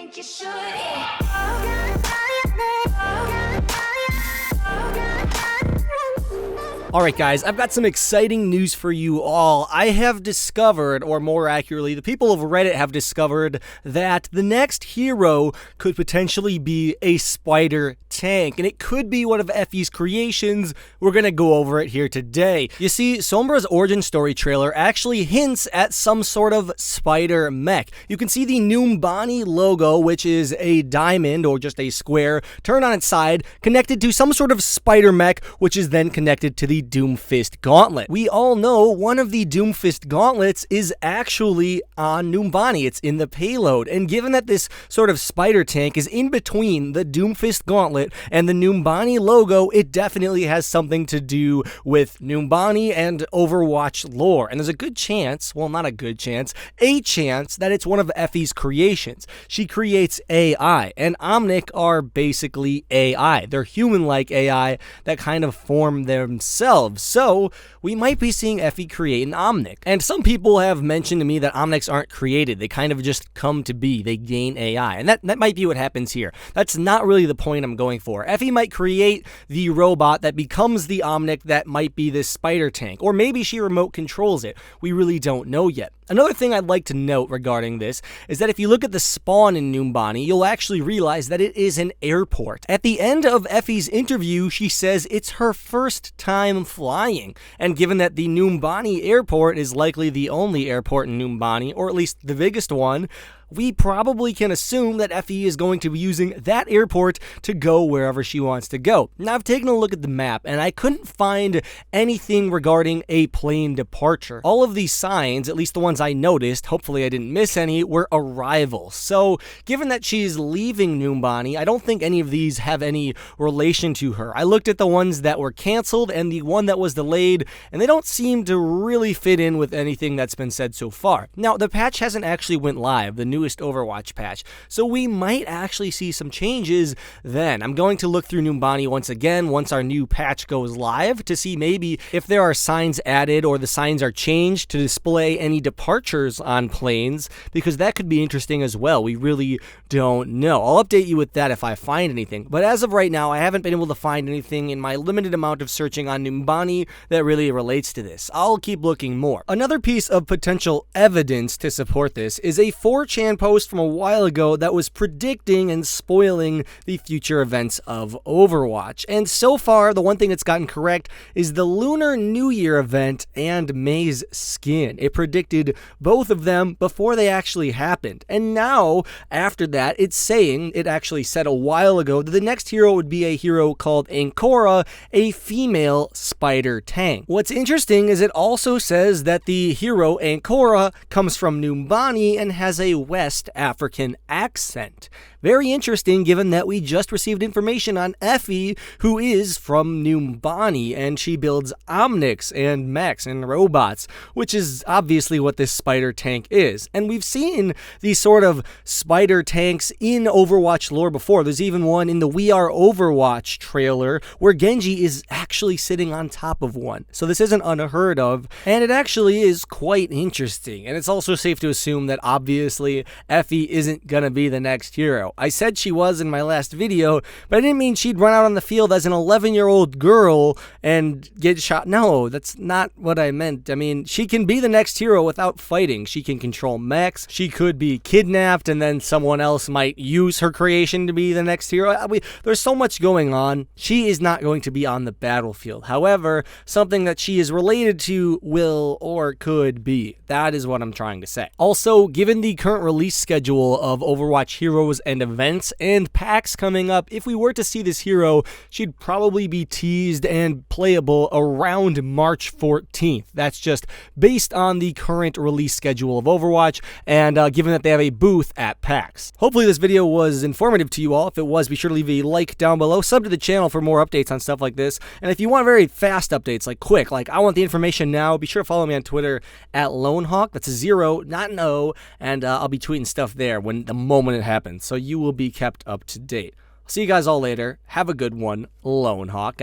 think you should. Alright guys, I've got some exciting news for you all. I have discovered, or more accurately, the people of Reddit have discovered that the next hero could potentially be a spider tank, and it could be one of Effie's creations. We're gonna go over it here today. You see, Sombra's origin story trailer actually hints at some sort of spider mech. You can see the Noombani logo, which is a diamond or just a square turned on its side, connected to some sort of spider mech, which is then connected to the Doomfist gauntlet. We all know one of the Doomfist gauntlets is actually on Noombani. It's in the payload, and given that this sort of spider tank is in between the Doomfist gauntlet and the Noombani logo, it definitely has something to do with Noombani and Overwatch lore. And there's a good chance, well, not a good chance, a chance that it's one of Effie's creations. She creates AI, and Omnic are basically AI. They're human-like AI that kind of form themselves. So we might be seeing Effie create an Omnic. And some people have mentioned to me that Omnics aren't created. They kind of just come to be. They gain AI. And that might be what happens here. That's not really the point I'm going for. Effie might create the robot that becomes the Omnic that might be this spider tank. Or maybe she remote controls it. We really don't know yet. Another thing I'd like to note regarding this is that if you look at the spawn in Noombani, you'll actually realize that it is an airport. At the end of Effie's interview, she says it's her first time flying. And given that the Noombani airport is likely the only airport in Noombani, or at least the biggest one, we probably can assume that Effie is going to be using that airport to go wherever she wants to go. Now, I've taken a look at the map, and I couldn't find anything regarding a plane departure. All of these signs, at least the ones I noticed, hopefully I didn't miss any, were arrivals. So, given that she's leaving Noombani, I don't think any of these have any relation to her. I looked at the ones that were canceled and the one that was delayed, and they don't seem to really fit in with anything that's been said so far. Now, the patch hasn't actually went live, the newest Overwatch patch, so we might actually see some changes then. I'm going to look through Noombani once again once our new patch goes live to see maybe if there are signs added or the signs are changed to display any departures on planes, because that could be interesting as well. We really don't know. I'll update you with that if I find anything, but as of right now, I haven't been able to find anything in my limited amount of searching on Noombani that really relates to this. I'll keep looking more. Another piece of potential evidence to support this is a 4chan post from a while ago that was predicting and spoiling the future events of Overwatch. And so far, the one thing it's gotten correct is the Lunar New Year event and May's skin. It predicted both of them before they actually happened. And now, after that, it's saying, it actually said a while ago, that the next hero would be a hero called Anchora, a female spider tank. What's interesting is it also says that the hero Anchora comes from Noombani and has a West African accent. Very interesting, given that we just received information on Effie, who is from Noombani, and she builds Omnics and mechs and robots, which is obviously what this spider tank is. And we've seen these sort of spider tanks in Overwatch lore before. There's even one in the We Are Overwatch trailer where Genji is actually sitting on top of one. So this isn't unheard of, and it actually is quite interesting. And it's also safe to assume that obviously Effie isn't gonna be the next hero. I said she was in my last video, but I didn't mean she'd run out on the field as an 11-year-old girl and get shot. No, that's not what I meant. I mean, she can be the next hero without fighting. She can control mechs. She could be kidnapped, and then someone else might use her creation to be the next hero. There's so much going on. She is not going to be on the battlefield. However, something that she is related to will or could be. That is what I'm trying to say. Also, given the current release schedule of Overwatch heroes and events and packs coming up, if we were to see this hero, she'd probably be teased and playable around March 14th. That's just based on the current release schedule of Overwatch, and given that they have a booth at PAX. Hopefully this video was informative to you all. If it was, be sure to leave a like down below, sub to the channel for more updates on stuff like this, and if you want very fast updates, like quick, like I want the information now, be sure to follow me on Twitter at LoneHawk. That's a 0, not an O, and I'll be tweeting stuff there the moment it happens, so you will be kept up to date. See you guys all later. Have a good one. LoneHawk out.